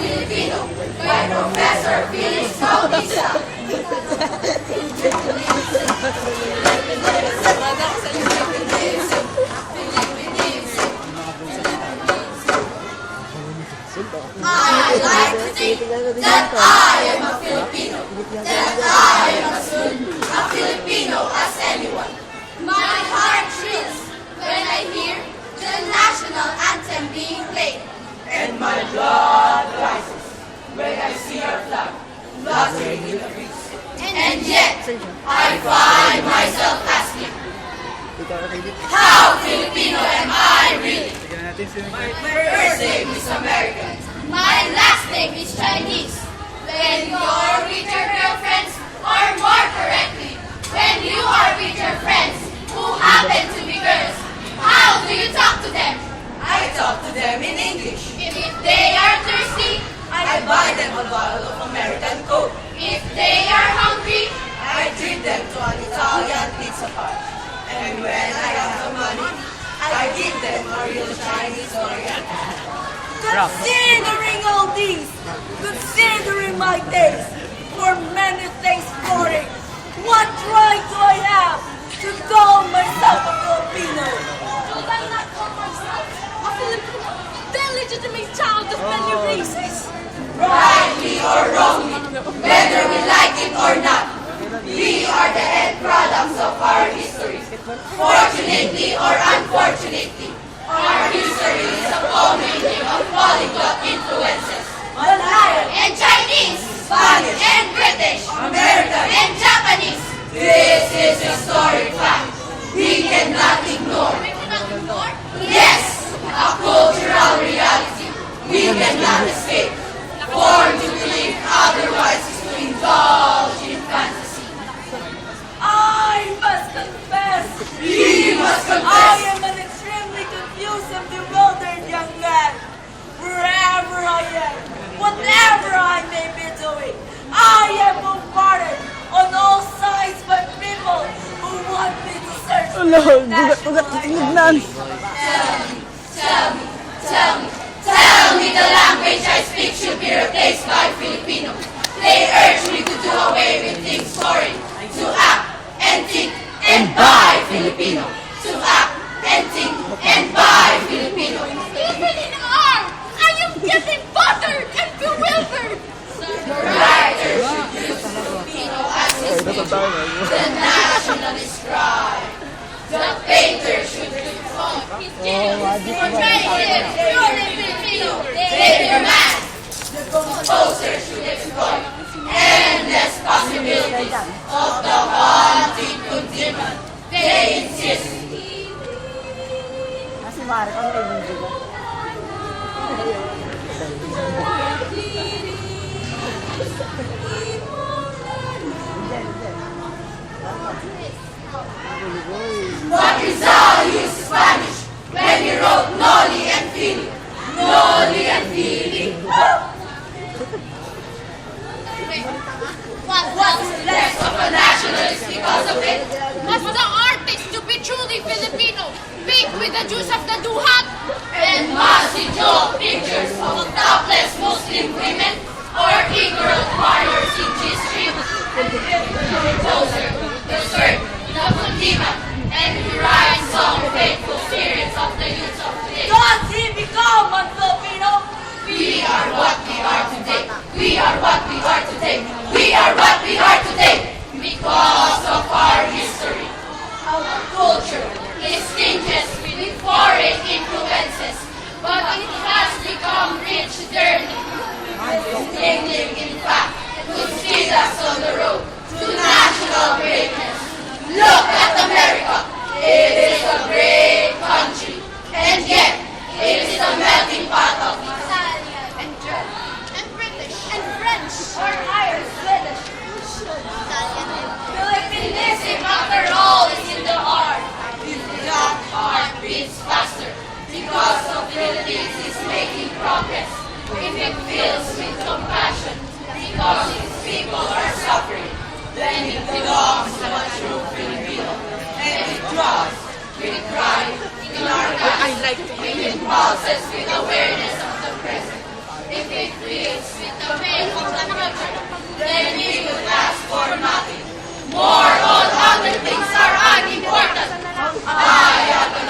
Filipino by Professor Felix Bautista. I like to think that I am a Filipino, that I am as good a Filipino as anyone. My heart thrills when I hear the national anthem being played. And my blood rises when I see our flag fluttering in the breeze. And yet, I find myself asking, how Filipino am I really? My first name is American. My last name is Chinese. When you're with your girlfriends, or more correctly, when you are with your friends who happen to be girls, how do you talk to them? I talk to them in English. If they are thirsty, I buy them a bottle of American Coke. if they are hungry, I treat them to an Italian pizza party. And when I have the money, I give them a real Chinese Oriental. Considering all these, considering my days, for many things boring, what right do I have to call myself a Filipino? Should I not call myself a Filipino, the legitimate child of many races? rightly or wrongly, whether we like it or not, we are the end products of our history. Fortunately or unfortunately, our history is a comingling of polyglot influences. Malayan, And Chinese, Spanish, and British, American, and Japanese. this is historic fact. We cannot ignore. Yes, a cultural reality we cannot escape. Born to believe otherwise is to indulge in fantasy. I must confess, We must I confess. am an extremely confused and bewildered young man. Wherever I am, whatever I may be doing, I am bombarded on all sides by people who want me to search for national identity. Tell me the language I speak should be replaced by Filipino. They urge me to do away with things foreign, to act and think and buy Filipino. To act and think and buy Filipino. Even in art, I am getting bothered and bewildered. The writer should use Filipino as his medium, the nationalist cry. The painter should portray him purely Filipino. They man. The composer should explore endless possibilities of the haunted continent. They insist. But Rizal used Spanish when he wrote Noli and Fili. Noli and Fili. What's less of a nationalist because of it? As the artist to be truly Filipino, big with the juice of the duhat, And must draw pictures of topless Muslim women or e-girl warriors in G-Street. The composer, the shirt, the kundiman, and he writes song faithful spirits of the youth of today. Does he become a Filipino? We are what we are today. We are what we are today. We are what we are today because of our history. Our culture is tinged with foreign influences, but it has become rich journey. Stinging, in fact, to speed us on the road to national greatness. Look at America. It is a great country, and yet it is a melting pot of Italian, and German, and British, and French, or Irish, Swedish. Italian, and Philippinism, after all, is in the heart. That heart beats faster because of Philippines is making progress. If it fills with compassion because its people are suffering, then it belongs to a true Filipino. And it draws with pride in our past. It impulses with awareness of the present. If it feels with the pain of the future, then it will last for nothing. More all other things are unimportant. I am